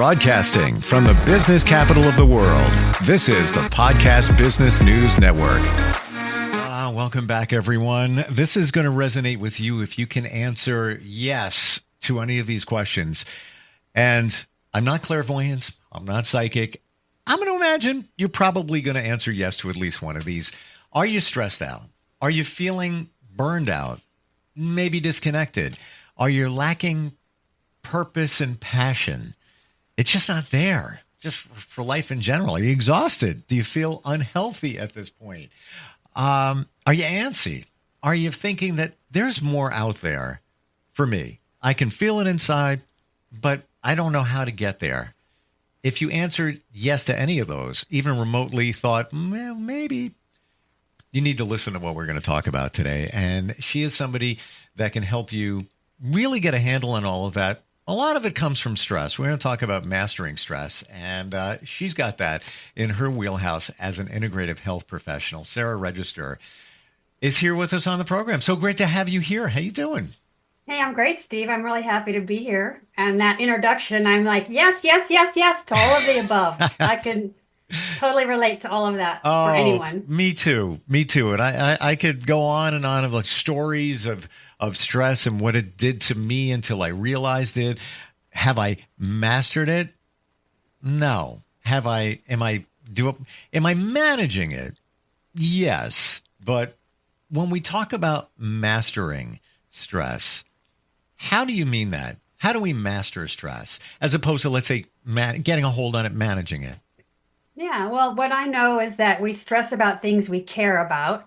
Broadcasting from the business capital of the world, this is the Podcast Business News Network. Welcome back, everyone. This is going to resonate with you if you can answer yes to any of these questions. And I'm not clairvoyant. I'm not psychic. I'm going to imagine you're probably going to answer yes to at least one of these. Are you stressed out? Are you feeling burned out? Maybe disconnected? Are you lacking purpose and passion? It's just not there, just for life in general. Are you exhausted? Do you feel unhealthy at this point? Are you antsy? Are you thinking that there's more out there for me? I can feel it inside, but I don't know how to get there. If you answered yes to any of those, even remotely thought, well, maybe, you need to listen to what we're going to talk about today. And she is somebody that can help you really get a handle on all of that. A lot of it comes from stress. We're going to talk about mastering stress, and she's got that in her wheelhouse as an integrative health professional. Sara Regester is here with us on the program. So great to have you here. How you doing? Hey, I'm great, Steve. I'm really happy to be here. And that introduction, I'm like, yes, yes, yes, yes to all of the above. I can totally relate to all of that for anyone. Me too. Me too. And I could go on and on of like stories of stress and what it did to me until I realized it. Have I mastered it? No. Am I managing it? Yes. But when we talk about mastering stress, how do you mean that? How do we master stress as opposed to, let's say, getting a hold on it, managing it? Yeah, well, what I know is that we stress about things we care about.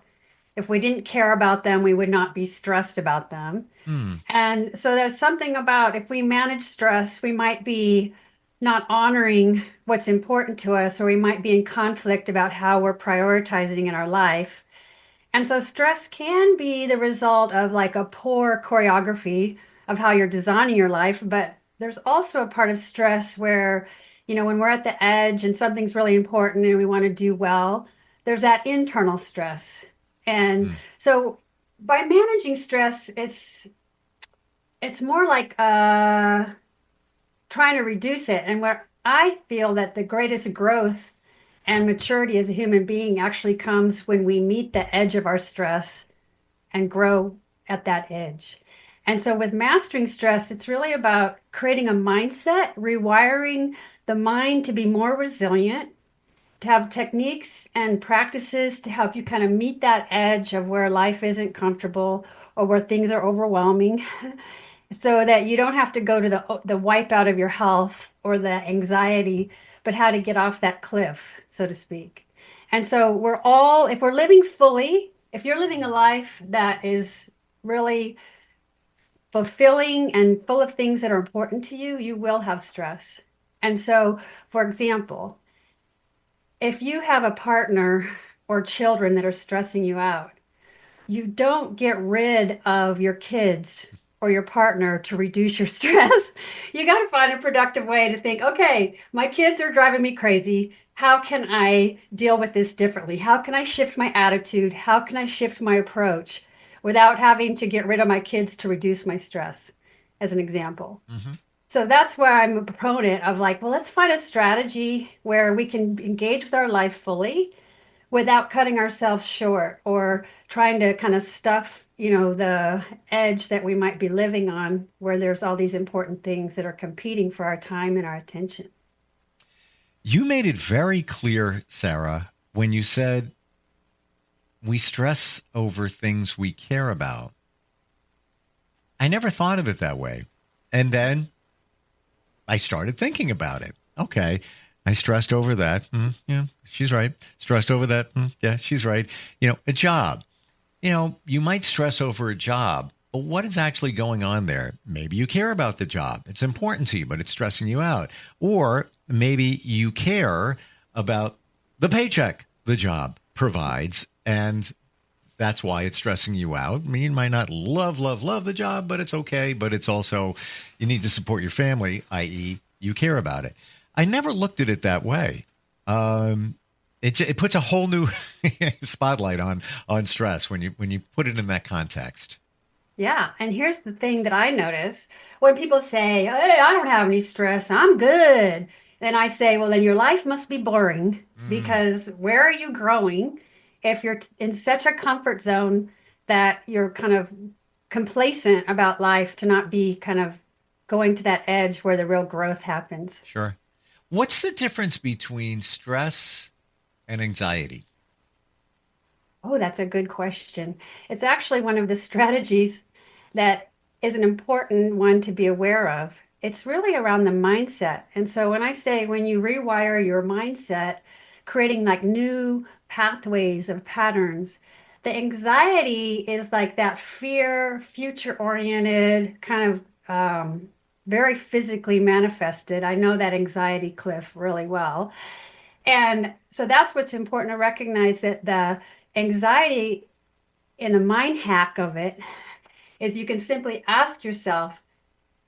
If we didn't care about them, we would not be stressed about them. And so there's something about if we manage stress, we might be not honoring what's important to us, or we might be in conflict about how we're prioritizing in our life. And so stress can be the result of like a poor choreography of how you're designing your life. But there's also a part of stress where, when we're at the edge and something's really important and we want to do well, there's that internal stress. And so by managing stress, it's more like trying to reduce it. And where I feel that the greatest growth and maturity as a human being actually comes when we meet the edge of our stress and grow at that edge. And so with mastering stress, it's really about creating a mindset, rewiring the mind to be more resilient, to have techniques and practices to help you kind of meet that edge of where life isn't comfortable or where things are overwhelming, so that you don't have to go to the wipeout of your health or the anxiety, but how to get off that cliff, so to speak. And so if we're living fully, if you're living a life that is really fulfilling and full of things that are important to you, you will have stress. And so, for example, if you have a partner or children that are stressing you out, you don't get rid of your kids or your partner to reduce your stress. You got to find a productive way to think, okay, my kids are driving me crazy. How can I deal with this differently? How can I shift my attitude? How can I shift my approach without having to get rid of my kids to reduce my stress, as an example? So that's where I'm a proponent of like, well, let's find a strategy where we can engage with our life fully without cutting ourselves short or trying to kind of stuff, the edge that we might be living on, where there's all these important things that are competing for our time and our attention. You made it very clear, Sara, when you said we stress over things we care about. I never thought of it that way. And then I started thinking about it. Okay, I stressed over that. Yeah, she's right. Stressed over that. Yeah, she's right. A job. You might stress over a job, but what is actually going on there? Maybe you care about the job. It's important to you, but it's stressing you out. Or maybe you care about the paycheck the job provides, and that's why it's stressing you out. I mean, you might not love the job, but it's okay. But it's also, you need to support your family, i.e. you care about it. I never looked at it that way. It puts a whole new spotlight on stress when you put it in that context. Yeah. And here's the thing that I notice when people say, "Hey, I don't have any stress. I'm good." Then I say, well, then your life must be boring Mm, because where are you growing if you're in such a comfort zone that you're kind of complacent about life to not be kind of going to that edge where the real growth happens? sure. What's the difference between stress and anxiety? Oh, that's a good question. It's actually one of the strategies that is an important one to be aware of. It's really around the mindset. And so when I say when you rewire your mindset, creating like new pathways of patterns, the anxiety is like that fear, future oriented, kind of very physically manifested. I know that anxiety cliff really well. And so that's what's important to recognize that the anxiety in the mind hack of it is you can simply ask yourself,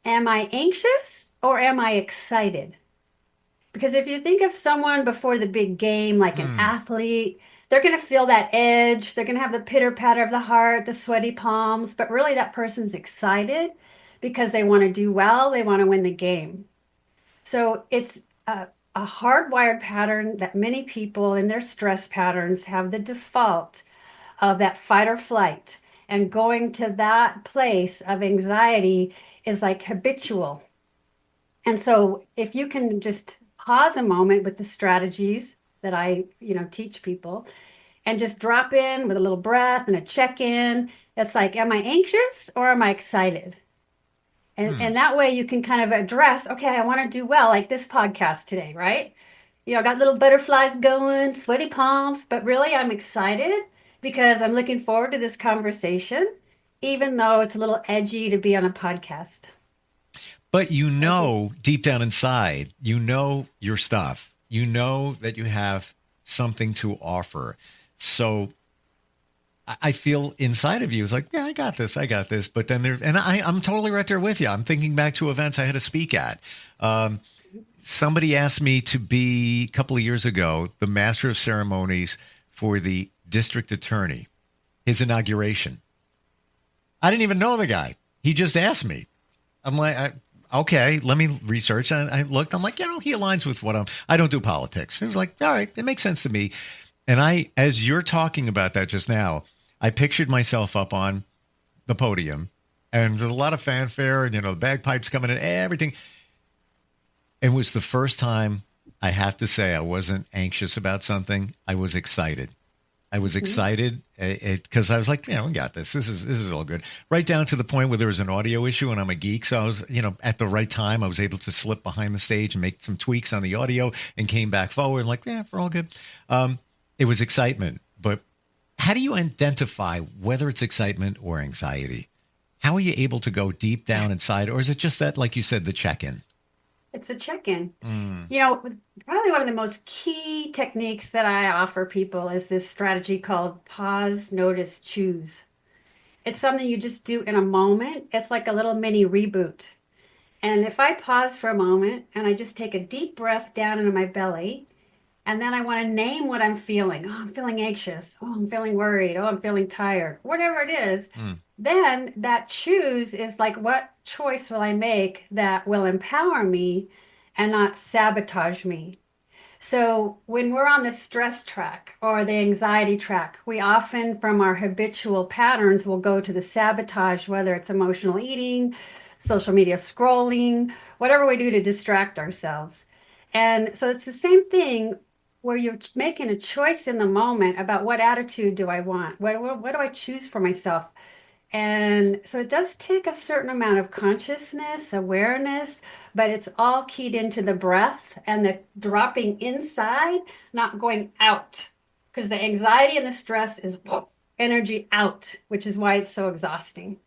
am I anxious or am I excited? Because if you think of someone before the big game, like an Hmm. athlete, they're going to feel that edge. They're going to have the pitter patter of the heart, the sweaty palms, but really that person's excited because they want to do well. They want to win the game. So it's a hardwired pattern that many people in their stress patterns have the default of that fight or flight. And going to that place of anxiety is like habitual. And so if you can just pause a moment with the strategies that I teach people and just drop in with a little breath and a check-in, it's like, am I anxious or am I excited? And Hmm. that way you can kind of address, okay, I want to do well, like this podcast today, right? Got little butterflies going, sweaty palms, but really I'm excited because I'm looking forward to this conversation, even though it's a little edgy to be on a podcast. But So I think deep down inside, your stuff. You know that you have something to offer. So I feel inside of you is like, yeah, I got this, I got this. But then I'm totally right there with you. I'm thinking back to events I had to speak at. Um, Somebody asked me to be a couple of years ago the master of ceremonies for the district attorney, his inauguration. I didn't even know the guy. He just asked me. I'm like, okay, let me research. And I looked. I'm like, he aligns with what I don't do politics. It was like, all right, it makes sense to me. And as you're talking about that just now, I pictured myself up on the podium, and there's a lot of fanfare, and the bagpipes coming in, everything. It was the first time I have to say I wasn't anxious about something. I was excited. I was mhm, excited because I was like, we got this. This is all good. Right down to the point where there was an audio issue, and I'm a geek, so I was, at the right time, I was able to slip behind the stage and make some tweaks on the audio, and came back forward. Like, yeah, we're all good. It was excitement, but how do you identify whether it's excitement or anxiety? How are you able to go deep down inside, or is it just that, like you said, the check-in? it's a check-in. Mm, You know, Probably one of the most key techniques that I offer people is this strategy called pause, notice, choose. It's something you just do in a moment. It's like a little mini reboot. And if I pause for a moment and I just take a deep breath down into my belly, and then I want to name what I'm feeling. Oh, I'm feeling anxious. Oh, I'm feeling worried. Oh, I'm feeling tired. Whatever it is, mm, then that choose is like, what choice will I make that will empower me and not sabotage me? So when we're on the stress track or the anxiety track, we often, from our habitual patterns, will go to the sabotage, whether it's emotional eating, social media scrolling, whatever we do to distract ourselves. And so it's the same thing where you're making a choice in the moment about what attitude do I want? What do I choose for myself? And so it does take a certain amount of consciousness, awareness, but it's all keyed into the breath and the dropping inside, not going out. Because the anxiety and the stress is energy out, which is why it's so exhausting.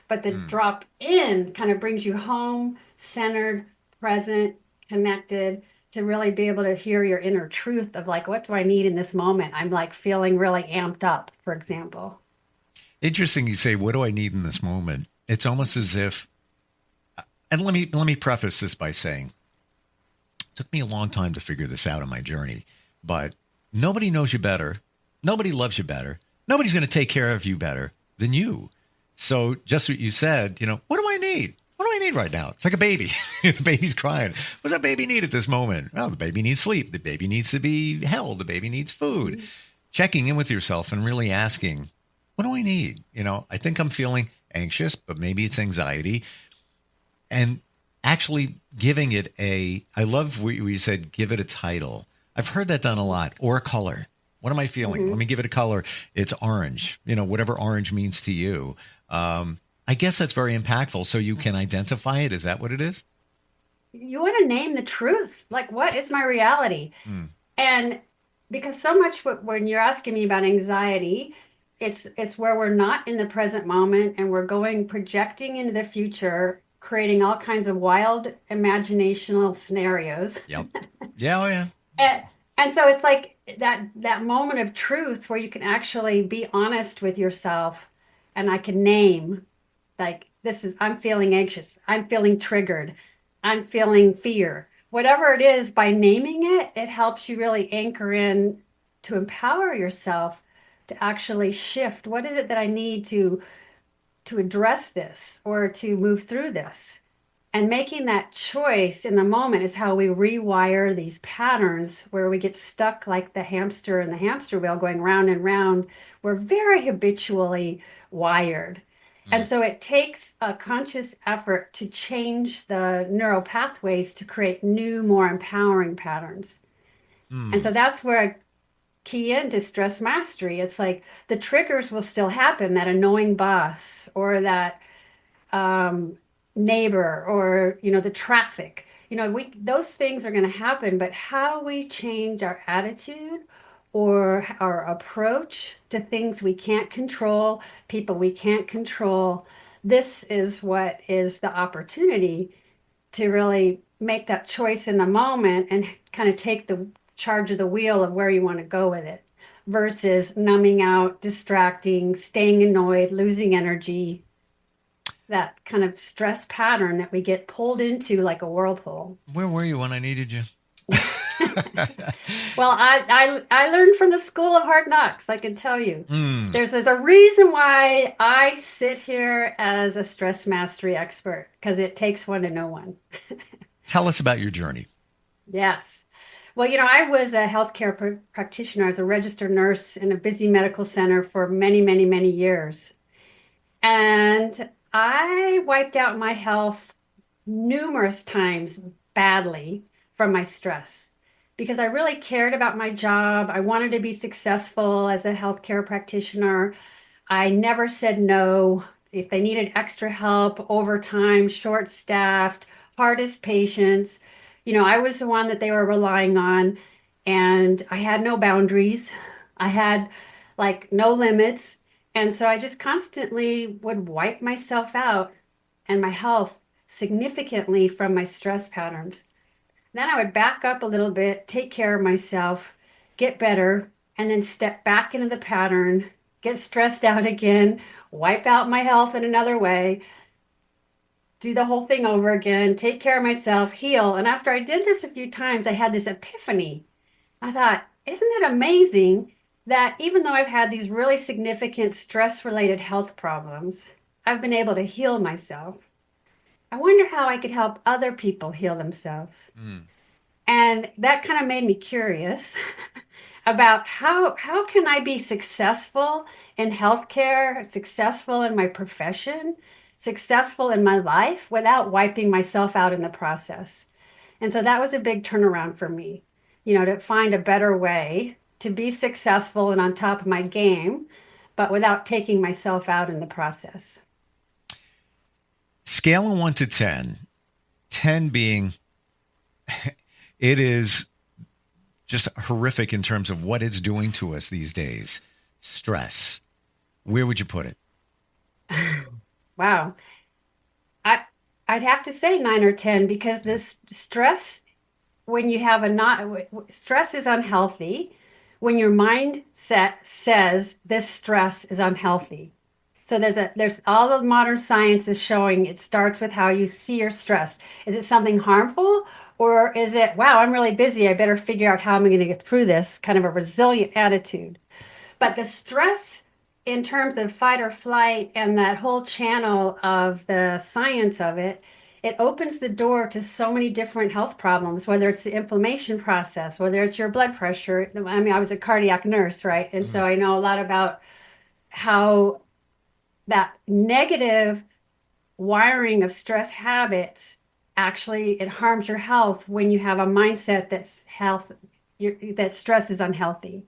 But the mm. drop in kind of brings you home, centered, present, connected to really be able to hear your inner truth of like, what do I need in this moment? I'm like feeling really amped up, for example. Interesting. You say, "What do I need in this moment?" It's almost as if, and let me preface this by saying, it took me a long time to figure this out on my journey, but nobody knows you better. Nobody loves you better. Nobody's going to take care of you better than you. So just what you said, what do I need? What do I need right now? It's like a baby. The baby's crying. What's that baby need at this moment? Well, the baby needs sleep. The baby needs to be held. The baby needs food. Mhm. Checking in with yourself and really asking, what do I need? I think I'm feeling anxious, but maybe it's anxiety. And actually giving it I love where you said, give it a title. I've heard that done a lot, or a color. What am I feeling? Let Mhm. me give it a color. It's orange, whatever orange means to you. I guess that's very impactful. So you can identify it. Is that what it is? You want to name the truth. Like, what is my reality? Mm, And because so much when you're asking me about anxiety, it's where we're not in the present moment and we're going projecting into the future, creating all kinds of wild imaginational scenarios. yep. Yeah. Oh, yeah. And, and so it's like that moment of truth where you can actually be honest with yourself and I can name like I'm feeling anxious, I'm feeling triggered, I'm feeling fear. Whatever it is, by naming it, it helps you really anchor in to empower yourself to actually shift. What is it that I need to address this or to move through this? And making that choice in the moment is how we rewire these patterns where we get stuck like the hamster in the hamster wheel going round and round. We're very habitually wired. And Mm, so it takes a conscious effort to change the neural pathways to create new, more empowering patterns. And mm, so that's where I key into stress mastery. It's like the triggers will still happen, that annoying boss or that um, neighbor or the traffic. We those things are going to happen, but how we change our attitude or our approach to things we can't control, people we can't control, this is what is the opportunity to really make that choice in the moment and kind of take the charge of the wheel of where you want to go with it versus numbing out, distracting, staying annoyed, losing energy, that kind of stress pattern that we get pulled into like a whirlpool. where were you when I needed you? Well, I learned from the school of hard knocks, I can tell you. Mm, There's a reason why I sit here as a stress mastery expert, because it takes one to know one. tell us about your journey. Yes. Well, I was a healthcare practitioner. I was a registered nurse in a busy medical center for many, many, many years. And I wiped out my health numerous times badly from my stress because I really cared about my job. I wanted to be successful as a healthcare practitioner. I never said no. If they needed extra help, overtime, short staffed, hardest patients, I was the one that they were relying on. And I had no boundaries. I had like no limits. And so I just constantly would wipe myself out and my health significantly from my stress patterns. Then I would back up a little bit, take care of myself, get better, and then step back into the pattern, get stressed out again, wipe out my health in another way, do the whole thing over again, take care of myself, heal. And after I did this a few times, I had this epiphany. I thought, isn't it amazing that even though I've had these really significant stress related health problems, I've been able to heal myself? I wonder how I could help other people heal themselves. Mm, And that kind of made me curious about how can I be successful in healthcare, successful in my profession, successful in my life without wiping myself out in the process. And so that was a big turnaround for me, to find a better way to be successful and on top of my game, but without taking myself out in the process. scale of 1 to 10, 10 being it is just horrific in terms of what it's doing to us these days. Stress. Where would you put it? Wow. I I'd have to say 9 or 10 because Yeah. this stress, when you have a not stress is unhealthy when your mindset says this stress is unhealthy. So there's all the modern science is showing it starts with how you see your stress. Is it something harmful or is it, wow, I'm really busy. I better figure out how I'm going to get through this, kind of a resilient attitude. But the stress in terms of fight or flight and that whole channel of the science of it, it opens the door to so many different health problems, whether it's the inflammation process, whether it's your blood pressure. I mean, I was a cardiac nurse, right? And so I know a lot about how that negative wiring of stress habits actually it harms your health when you have a mindset that's that stress is unhealthy.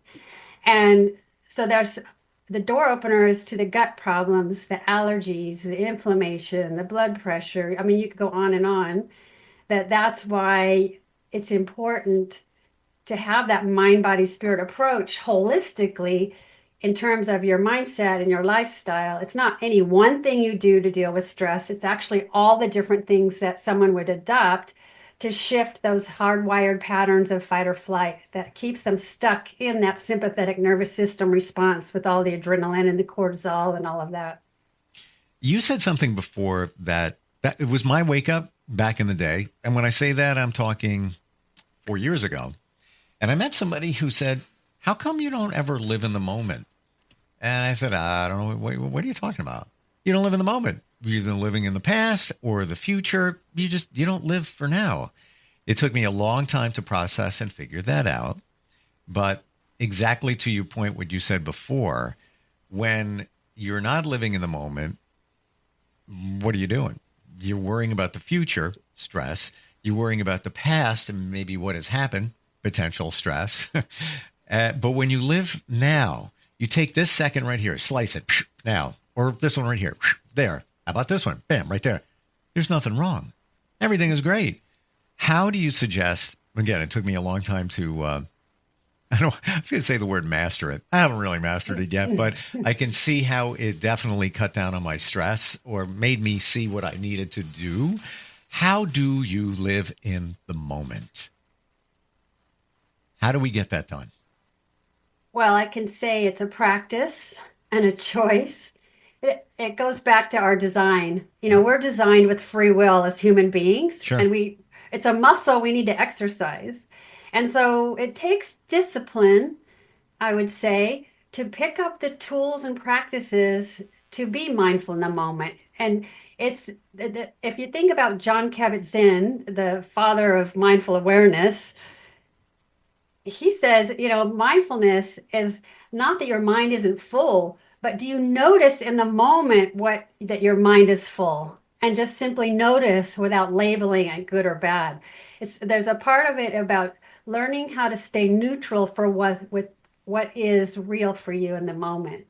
And so there's the door openers to the gut problems, the allergies, the inflammation, the blood pressure. I mean, you could go on and on. That's why it's important to have that mind, body, spirit approach holistically in terms of your mindset and your lifestyle. It's not any one thing you do to deal with stress. It's actually all the different things that someone would adopt to shift those hardwired patterns of fight or flight that keeps them stuck in that sympathetic nervous system response with all the adrenaline and the cortisol and all of that. You said something before that it was my wake up back in the day. And when I say that, I'm talking 4 years ago. And I met somebody who said, how come you don't ever live in the moment? And I said, I don't know. What are you talking about? You don't live in the moment. You're either living in the past or the future. You don't live for now. It took me a long time to process and figure that out. But exactly to your point, what you said before, when you're not living in the moment, what are you doing? You're worrying about the future, stress. You're worrying about the past and maybe what has happened, potential stress. But when you live now, you take this second right here, slice it now, or this one right here, there. How about this one? Bam, right there. There's nothing wrong. Everything is great. How do you suggest, again, it took me a long time to, I was going to say the word master it. I haven't really mastered it yet, but I can see how it definitely cut down on my stress or made me see what I needed to do. How do you live in the moment? How do we get that done? Well, I can say it's a practice and a choice. It goes back to our design. You know, we're designed with free will as human beings, Sure. and it's a muscle we need to exercise. And so it takes discipline, I would say, to pick up the tools and practices to be mindful in the moment. And if you think about John Kabat-Zinn, the father of mindful awareness, he says, you know, mindfulness is not that your mind isn't full, but do you notice in the moment that your mind is full? And just simply notice without labeling it good or bad. There's a part of it about learning how to stay neutral for what is real for you in the moment.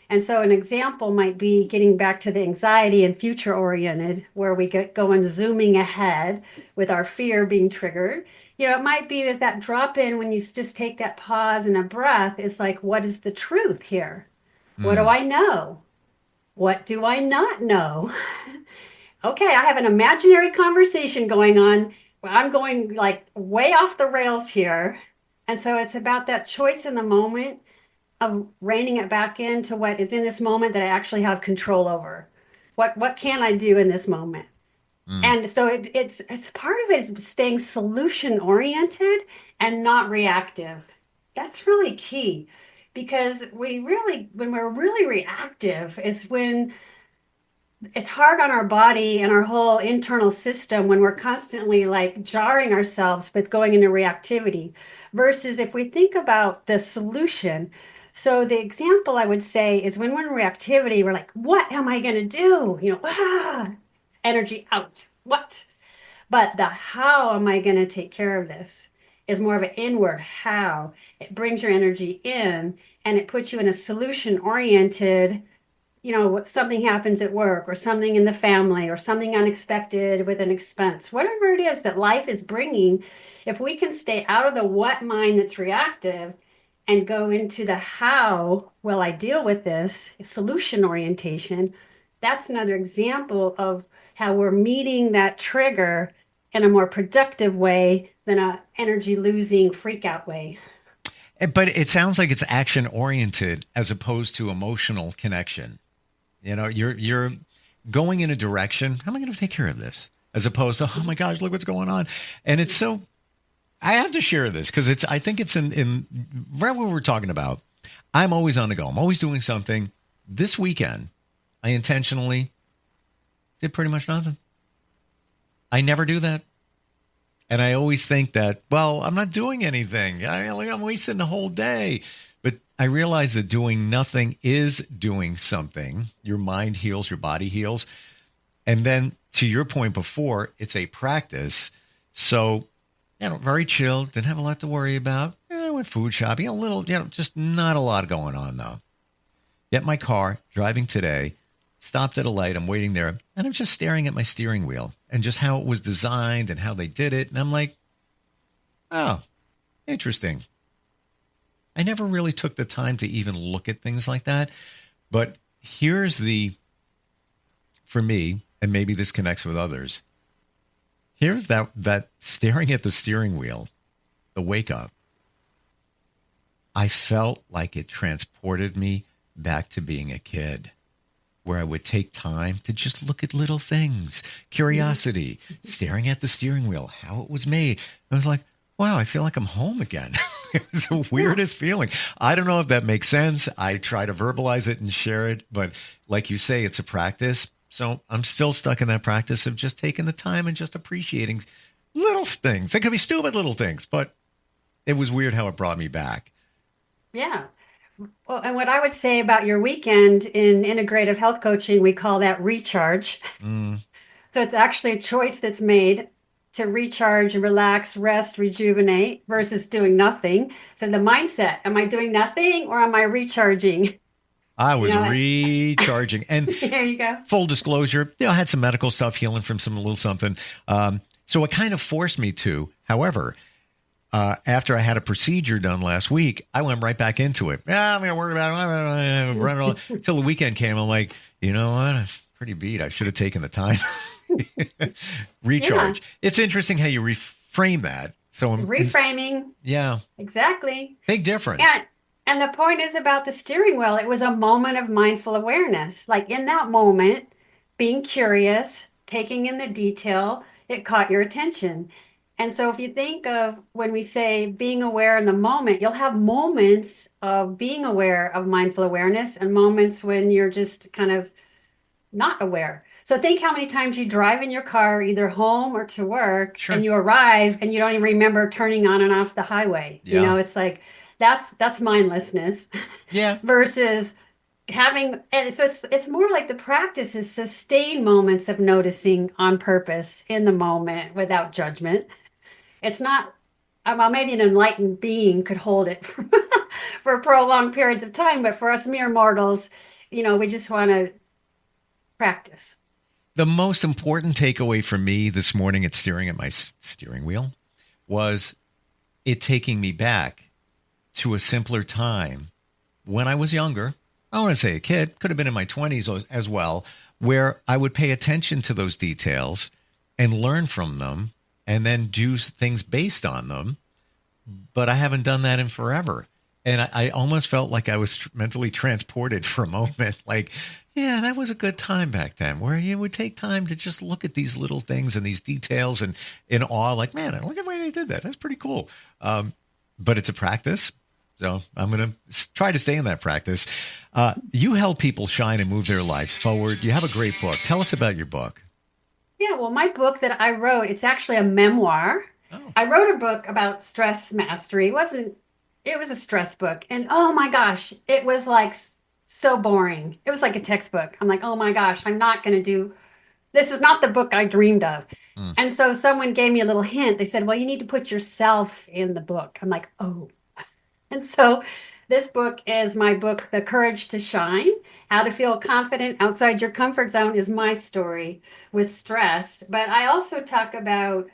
And so an example might be getting back to the anxiety and future oriented, where we go and zooming ahead with our fear being triggered. You know, it might be is that drop in when you just take that pause and a breath. It's like, what is the truth here? What do I know? What do I not know? Okay, I have an imaginary conversation going on. I'm going like way off the rails here. And so it's about that choice in the moment of reining it back into what is in this moment that I actually have control over. What can I do in this moment? And so it's part of it is staying solution oriented and not reactive. That's really key because when we're really reactive is when it's hard on our body and our whole internal system when we're constantly like jarring ourselves with going into reactivity versus if we think about the solution. So the example I would say is when we're in reactivity, we're like, what am I going to do? You know, energy out. What? But the how am I going to take care of this is more of an inward how. It brings your energy in and it puts you in a solution oriented, you know, something happens at work or something in the family or something unexpected with an expense, whatever it is that life is bringing. If we can stay out of the what mind that's reactive and go into the how will I deal with this solution orientation, that's another example of how we're meeting that trigger in a more productive way than a energy losing freak out way. But it sounds like it's action oriented as opposed to emotional connection. You know, you're going in a direction. How am I going to take care of this? As opposed to, oh my gosh, look what's going on. And it's so, I have to share this because I think it's in right what we're talking about. I'm always on the go. I'm always doing something. this weekend, I intentionally did pretty much nothing. I never do that. And I always think that, well, I'm not doing anything. I'm wasting the whole day. But I realize that doing nothing is doing something. Your mind heals, your body heals. And then to your point before, it's a practice. So, very chill. Didn't have a lot to worry about. I went food shopping, a little, just not a lot going on though. Get my car, driving today, stopped at a light. I'm waiting there. And I'm just staring at my steering wheel and just how it was designed and how they did it. And I'm like, oh, interesting. I never really took the time to even look at things like that. But here's for me, and maybe this connects with others. Here's that staring at the steering wheel, the wake up. I felt like it transported me back to being a kid, where I would take time to just look at little things, curiosity, staring at the steering wheel, how it was made. I was like, wow, I feel like I'm home again. It was the weirdest feeling. I don't know if that makes sense. I try to verbalize it and share it, but like you say, it's a practice. So I'm still stuck in that practice of just taking the time and just appreciating little things. It could be stupid little things, but it was weird how it brought me back. Yeah. Well, and what I would say about your weekend in integrative health coaching, we call that recharge. So it's actually a choice that's made to recharge and relax, rest, rejuvenate versus doing nothing. So the mindset, am I doing nothing or am I recharging? I was recharging. And there you go. Full disclosure, I had some medical stuff, healing from some little something. So it kind of forced me to. However, after I had a procedure done last week, I went right back into it. I'm going to worry about it. Until the weekend came, I'm like, you know what? I'm pretty beat. I should have taken the time. Recharge. Yeah. It's interesting how you reframe that. So reframing. Yeah. Exactly. Big difference. And the point is about the steering wheel. It was a moment of mindful awareness. Like in that moment, being curious, taking in the detail, it caught your attention. And so if you think of when we say being aware in the moment, you'll have moments of being aware of mindful awareness and moments when you're just kind of not aware. So think how many times you drive in your car, either home or to work, and you arrive and you don't even remember turning on and off the highway. Yeah. It's like, that's mindlessness. Yeah. Versus having, and so it's more like the practice is sustained moments of noticing on purpose in the moment without judgment. It's not, well, maybe an enlightened being could hold it for prolonged periods of time, but for us mere mortals, we just want to practice. The most important takeaway for me this morning at staring at my steering wheel was it taking me back to a simpler time when I was younger. I want to say a kid, could have been in my 20s as well, where I would pay attention to those details and learn from them and then do things based on them. But I haven't done that in forever. And I almost felt like I was mentally transported for a moment. Like, yeah, that was a good time back then, where you would take time to just look at these little things and these details and in awe, like, man, look at the way they did that. That's pretty cool. But it's a practice. So I'm going to try to stay in that practice. You help people shine and move their lives forward. You have a great book. Tell us about your book. Yeah, well, my book that I wrote, it's actually a memoir. Oh. I wrote a book about stress mastery. It was a stress book. And oh my gosh, it was like so boring. It was like a textbook. I'm like, oh my gosh, I'm not going to do, this is not the book I dreamed of. And so someone gave me a little hint. They said, well, you need to put yourself in the book. I'm like, oh. And so this book is my book, The Courage to Shine. How to Feel Confident Outside Your Comfort Zone is my story with stress. But I also talk about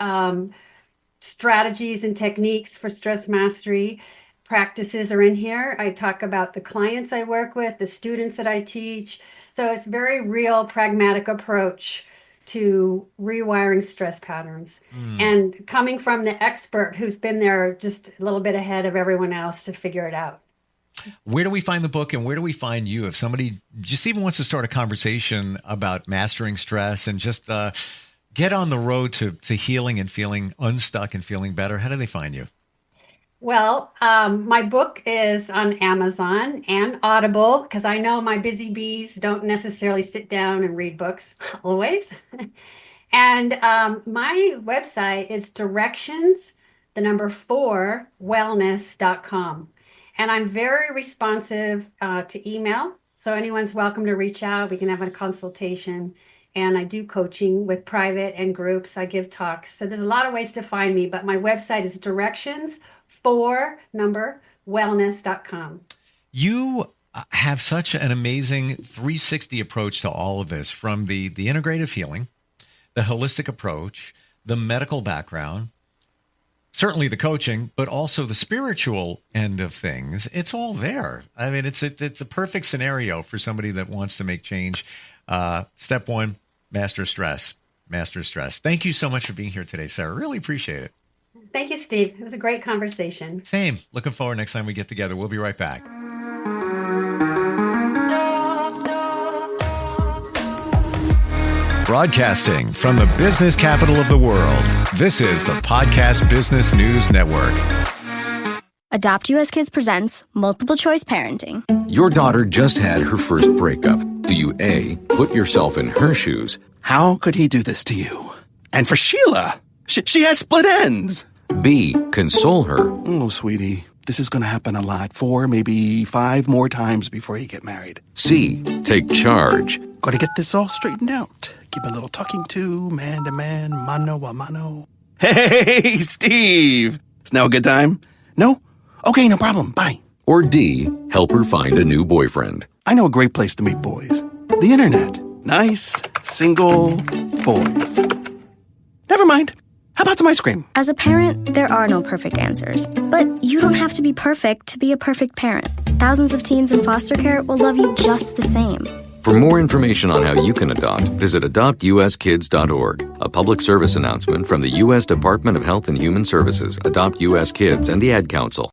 strategies and techniques for stress mastery. Practices are in here. I talk about the clients I work with, the students that I teach. So it's very real, pragmatic approach to rewiring stress patterns and coming from the expert who's been there just a little bit ahead of everyone else to figure it out. Where do we find the book and where do we find you? If somebody just even wants to start a conversation about mastering stress and just get on the road to healing and feeling unstuck and feeling better, how do they find you? Well, my book is on Amazon and Audible because I know my busy bees don't necessarily sit down and read books always. And my website is directions, the number 4, wellness.com. And I'm very responsive to email. So anyone's welcome to reach out. We can have a consultation. And I do coaching with private and groups. I give talks. So there's a lot of ways to find me, but my website is directions 4 number wellness.com. You have such an amazing 360 approach to all of this, from the integrative healing, the holistic approach, the medical background, certainly the coaching, but also the spiritual end of things. It's all there. I mean, it's a perfect scenario for somebody that wants to make change. Step 1, master stress. Master stress. Thank you so much for being here today, Sara. Really appreciate it. Thank you, Steve. It was a great conversation. Same. Looking forward next time we get together. We'll be right back. Broadcasting from the business capital of the world, this is the Podcast Business News Network. Adopt US Kids presents Multiple Choice Parenting. Your daughter just had her first breakup. Do you A, put yourself in her shoes? How could he do this to you? And for Sheila, she has split ends. B, console her? Oh, sweetie, this is going to happen a lot. 4, maybe 5 more times before you get married. C, take charge? Got to get this all straightened out. Give a little talking to, man to man, mano a mano. Hey, Steve! Is now a good time? No? Okay, no problem. Bye. Or D, help her find a new boyfriend? I know a great place to meet boys. The internet. Nice, single boys. Never mind. How about some ice cream? As a parent, there are no perfect answers. But you don't have to be perfect to be a perfect parent. Thousands of teens in foster care will love you just the same. For more information on how you can adopt, visit adoptuskids.org. A public service announcement from the U.S. Department of Health and Human Services, Adopt U.S. Kids, and the Ad Council.